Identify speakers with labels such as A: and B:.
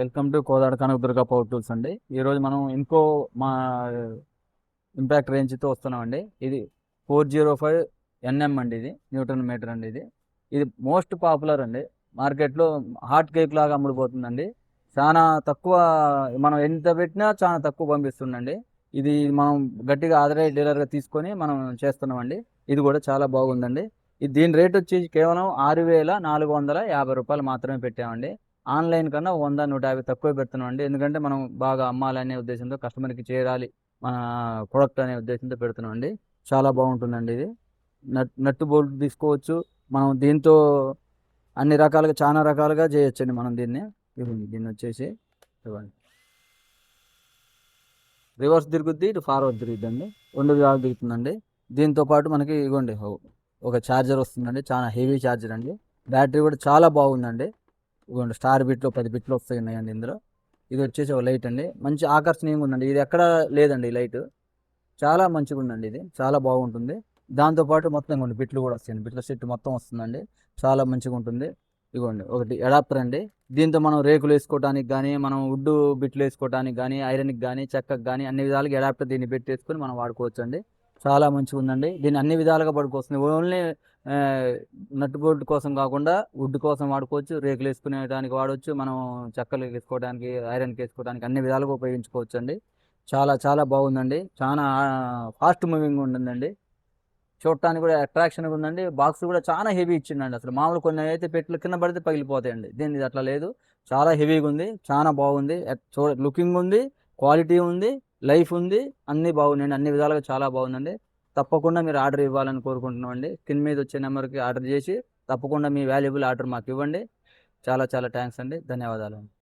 A: Welcome to Kodad Kanakadurga power tools అండి. ఈరోజు మనం మా ఇంపాక్ట్ రేంజ్తో వస్తున్నామండి. ఇది 405 NM అండి. ఇది న్యూటన్ మీటర్ అండి. ఇది మోస్ట్ పాపులర్ అండి. మార్కెట్లో హాట్ కేక్ లాగా అమ్ముడుపోతుందండి. చాలా తక్కువ, మనం ఎంత పెట్టినా చాలా తక్కువ పంపిస్తుందండి. ఇది మనం గట్టిగా ఆథరైజ్ డీలర్గా తీసుకొని మనం చేస్తున్నామండి. ఇది కూడా చాలా బాగుందండి. దీని రేట్ వచ్చేసి కేవలం 6,450 రూపాయలు మాత్రమే పెట్టామండి. ఆన్లైన్ కన్నా 100, 150 తక్కువ పెడుతున్నామండి. ఎందుకంటే మనం బాగా అమ్మాలనే ఉద్దేశంతో, కస్టమర్కి చేరాలి మన ప్రొడక్ట్ అనే ఉద్దేశంతో పెడుతున్నామండి. చాలా బాగుంటుందండి. ఇది నట్టు బోల్ట్ తీసుకోవచ్చు. మనం దీంతో అన్ని రకాలుగా, చాలా రకాలుగా చేయొచ్చండి. మనం దీన్ని వచ్చేసి ఇవ్వండి, రివర్స్ తిరుగుద్ది, ఇటు ఫార్వర్డ్ తిరుగుద్దండి. 2 విధాలు తిరుగుతుందండి. దీంతో పాటు మనకి ఇవ్వండి ఒక ఛార్జర్ వస్తుందండి. చాలా హెవీ ఛార్జర్ అండి. బ్యాటరీ కూడా చాలా బాగుందండి. ఇదిగోండి, స్టార్ బిట్లో 10 బిట్లు వస్తాయండి ఇందులో. ఇది వచ్చేసి ఒక లైట్ అండి. మంచి ఆకర్షణీయంగా ఉందండి. ఇది ఎక్కడ లేదండి ఈ లైట్. చాలా మంచిగా ఉందండి. ఇది చాలా బాగుంటుంది. దాంతోపాటు మొత్తం ఇవ్వండి బిట్లు కూడా వస్తాయండి. బిట్ల సెట్ మొత్తం వస్తుందండి. చాలా మంచిగా ఉంటుంది. ఇదిగోండి ఒకటి అడాప్టర్ అండి. దీంతో మనం రేకులు వేసుకోవడానికి కానీ, మనం వుడ్ బిట్లు వేసుకోవడానికి కానీ, ఐరన్కి కానీ, చెక్కకి కానీ అన్ని విధాలుగా అడాప్టర్ దీన్ని పెట్టేసుకొని మనం వాడుకోవచ్చు అండి. చాలా మంచిగా ఉందండి. దీన్ని అన్ని విధాలుగా పడుకొస్తుంది. ఓన్లీ నట్ బోల్ట్ కోసం కాకుండా వుడ్ కోసం వాడుకోవచ్చు, రేకులు వేసుకునేడానికి వాడవచ్చు, మనం చెక్కలు వేసుకోవడానికి, ఐరన్కి వేసుకోవడానికి అన్ని విధాలుగా ఉపయోగించుకోవచ్చు అండి. చాలా చాలా బాగుందండి. చాలా ఫాస్ట్ మూవింగ్ ఉంటుందండి. చూడటానికి కూడా అట్రాక్షన్గా ఉందండి. బాక్స్ కూడా చాలా హెవీ ఇచ్చిండండి. అసలు మామూలు కొన్ని అయితే పెట్లు కింద పడితే పగిలిపోతాయండి. దీన్ని అట్లా లేదు. చాలా హెవీగా ఉంది. చాలా బాగుంది. లుకింగ్ ఉంది, క్వాలిటీ ఉంది, లైఫ్ ఉంది, అన్నీ బాగున్నాయండి. అన్ని విధాలుగా చాలా బాగుందండి. తప్పకుండా మీరు ఆర్డర్ ఇవ్వాలని కోరుకుంటున్నామండి. స్క్రీన్ మీద వచ్చే నెంబర్కి ఆర్డర్ చేసి తప్పకుండా మీ వాల్యుబుల్ ఆర్డర్ మాకు ఇవ్వండి. చాలా చాలా థ్యాంక్స్ అండి. ధన్యవాదాలు.